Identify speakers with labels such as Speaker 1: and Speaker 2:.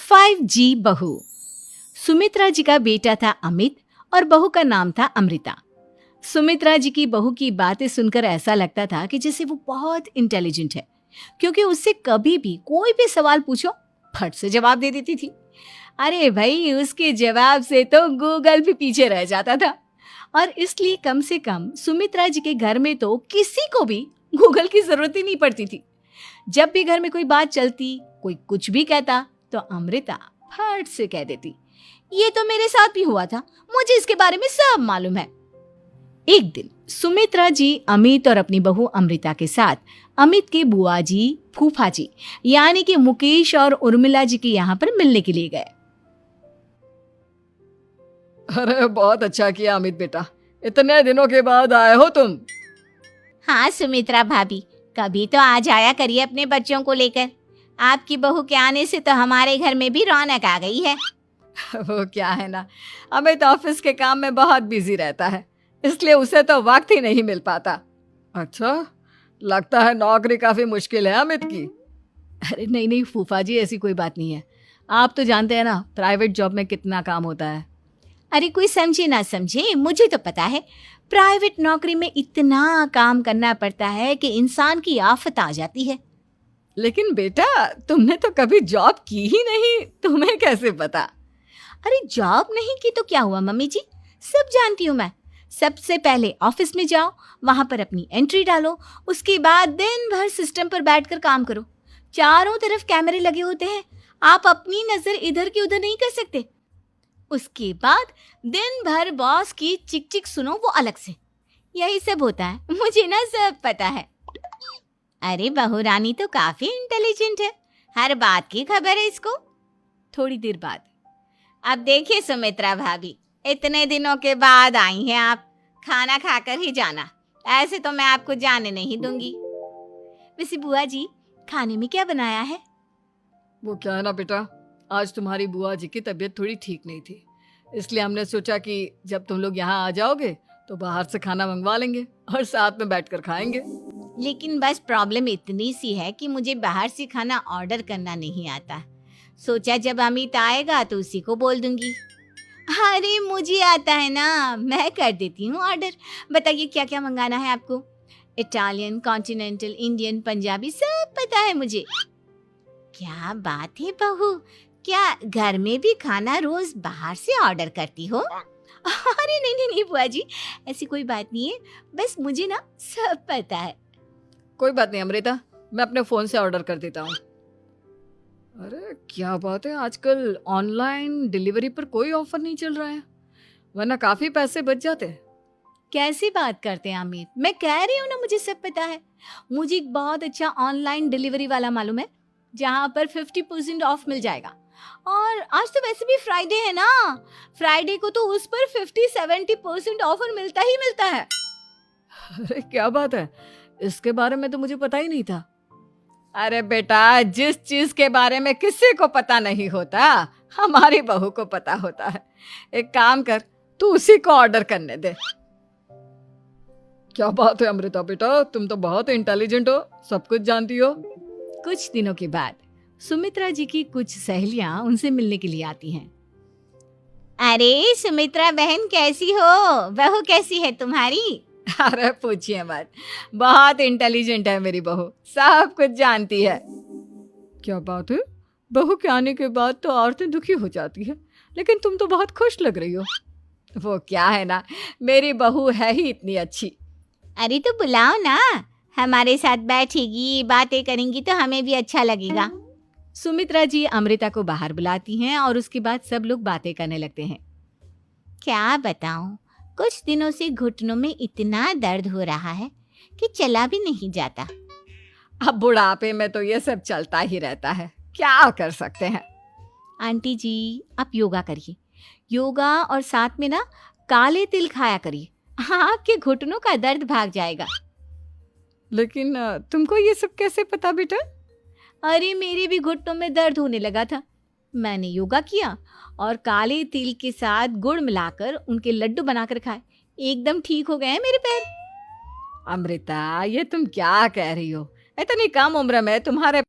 Speaker 1: 5G बहू। सुमित्रा जी का बेटा था अमित और बहू का नाम था अमृता। सुमित्रा जी की बहू की बातें सुनकर ऐसा लगता था कि जैसे वो बहुत इंटेलिजेंट है, क्योंकि उससे कभी भी कोई भी सवाल पूछो फट से जवाब दे देती थी। अरे भाई, उसके जवाब से तो गूगल भी पीछे रह जाता था। और इसलिए कम से कम सुमित्रा जी के घर में तो किसी को भी गूगल की जरूरत ही नहीं पड़ती थी। जब भी घर में कोई बात चलती, कोई कुछ भी कहता, तो अमृता फट से कह देती, ये तो मेरे साथ भी हुआ था, मुझे इसके बारे में सब मालूम है। एक दिन सुमित्रा जी अमित और अपनी बहू अमृता के साथ अमित के बुआ जी, फूफा जी यानी कि मुकेश और उर्मिला जी के यहाँ पर मिलने के लिए गए।
Speaker 2: अरे बहुत अच्छा किया अमित बेटा, इतने दिनों के बाद आए हो तुम।
Speaker 3: हाँ सुमित्रा भाभी, कभी तो आ जाया करिए अपने बच्चों को लेकर। आपकी बहू के आने से तो हमारे घर में भी रौनक आ गई है।
Speaker 2: वो क्या है ना, अमित ऑफिस के काम में बहुत बिजी रहता है, इसलिए उसे तो वक्त ही नहीं मिल पाता। अच्छा, लगता है नौकरी काफी मुश्किल है अमित की।
Speaker 1: अरे नहीं नहीं फूफा जी, ऐसी कोई बात नहीं है। आप तो जानते हैं ना प्राइवेट जॉब में कितना काम होता है।
Speaker 3: अरे कोई समझे ना समझे, मुझे तो पता है प्राइवेट नौकरी में इतना काम करना पड़ता है कि इंसान की आफत आ जाती है।
Speaker 2: लेकिन बेटा, तुमने तो कभी जॉब की ही नहीं, तुम्हें कैसे पता?
Speaker 3: अरे जॉब नहीं की तो क्या हुआ मम्मी जी, सब जानती हूँ मैं। सबसे पहले ऑफिस में जाओ, वहां पर अपनी एंट्री डालो, उसके बाद दिन भर सिस्टम पर बैठकर काम करो। चारों तरफ कैमरे लगे होते हैं, आप अपनी नजर इधर की उधर नहीं कर सकते। उसके बाद दिन भर बॉस की चिक चिक सुनो, वो अलग से। यही सब होता है, मुझे ना सब पता है। अरे बहू रानी तो काफी इंटेलिजेंट है, हर बात की खबर है इसको।
Speaker 1: थोड़ी देर बाद,
Speaker 3: अब देखिए सुमित्रा भाभी, इतने दिनों के बाद आई हैं आप, खाना खाकर ही जाना, ऐसे तो मैं आपको जाने नहीं दूंगी।
Speaker 1: वैसे बुआ जी, खाने में क्या बनाया है?
Speaker 2: वो क्या है ना बेटा, आज तुम्हारी बुआ जी की तबीयत थोड़ी ठीक नहीं थी, इसलिए हमने सोचा कि जब तुम लोग यहाँ आ जाओगे तो बाहर से खाना मंगवा लेंगे और साथ में बैठकर खाएंगे।
Speaker 3: लेकिन बस प्रॉब्लम इतनी सी है कि मुझे बाहर से खाना ऑर्डर करना नहीं आता। सोचा जब अमित आएगा तो उसी को बोल दूंगी। अरे मुझे आता है ना, मैं कर देती हूँ ऑर्डर। बताइए क्या क्या मंगाना है आपको? इटालियन, कॉन्टिनेंटल, इंडियन, पंजाबी, सब पता है मुझे। क्या बात है बहू, क्या घर में भी खाना रोज बाहर से ऑर्डर करती हो?
Speaker 1: अरे नहीं नहीं नहीं बुआ जी, ऐसी कोई बात नहीं है, बस मुझे ना सब पता है।
Speaker 2: कोई बात नहीं अमृता, मैं अपने फोन से ऑर्डर कर देता हूँ। अरे क्या बात है, आजकल ऑनलाइन डिलीवरी पर कोई ऑफर नहीं चल रहा है, वरना काफी पैसे बच जाते हैं।
Speaker 1: कैसी बात करते हैं अमित, मैं कह रही हूँ ना मुझे सब पता है। मुझे एक बहुत अच्छा ऑनलाइन डिलीवरी वाला मालूम है, जहाँ पर 50% ऑफ मिल जाएगा। और आज तो वैसे भी फ्राइडे है ना, फ्राइडे को तो उस पर 50-70% ऑफर मिलता ही मिलता है।
Speaker 2: अरे क्या बात है, इसके बारे में तो मुझे पता ही नहीं था। अरे बेटा, जिस चीज के बारे में किसी को पता नहीं होता, हमारी बहू को पता होता है। एक काम कर, तू उसी को ऑर्डर करने दे। क्या बात है अमृता बेटा, तुम तो बहुत इंटेलिजेंट हो, सब कुछ जानती हो।
Speaker 1: कुछ दिनों के बाद सुमित्रा जी की कुछ सहेलियां उनसे मिलने के लिए आती हैं।
Speaker 3: अरे सुमित्रा बहन कैसी हो, बहू कैसी है तुम्हारी?
Speaker 2: अरे पूछिए मत, बहुत इंटेलिजेंट है मेरी बहू, सब कुछ जानती है। क्या बात है, बहू के आने के बाद तो औरतें दुखी हो जाती है, लेकिन तुम तो बहुत खुश लग रही हो। वो क्या है ना, मेरी बहू है ही इतनी अच्छी।
Speaker 3: अरे तो बुलाओ ना, हमारे साथ बैठेगी, बातें करेंगी तो हमें भी अच्छा लगेगा।
Speaker 1: सुमित्रा जी अमृता को बाहर बुलाती हैं और उसके बाद सब लोग बातें करने लगते हैं।
Speaker 3: क्या बताऊं, कुछ दिनों से घुटनों में इतना दर्द हो रहा है कि चला भी नहीं जाता।
Speaker 2: अब बुढ़ापे में तो ये सब चलता ही रहता है, क्या कर सकते हैं।
Speaker 1: आंटी जी, आप योगा करिए, योगा और साथ में ना काले तिल खाया करिए, आपके घुटनों का दर्द भाग जाएगा।
Speaker 2: लेकिन तुमको ये सब कैसे पता बेटा?
Speaker 1: अरे मेरे भी घुटनों में दर्द होने लगा था, मैंने योगा किया और काले तिल के साथ गुड़ मिलाकर उनके लड्डू बनाकर खाए, एकदम ठीक हो गए हैं मेरे पैर।
Speaker 2: अमृता, ये तुम क्या कह रही हो, इतनी कम उम्र में तुम्हारे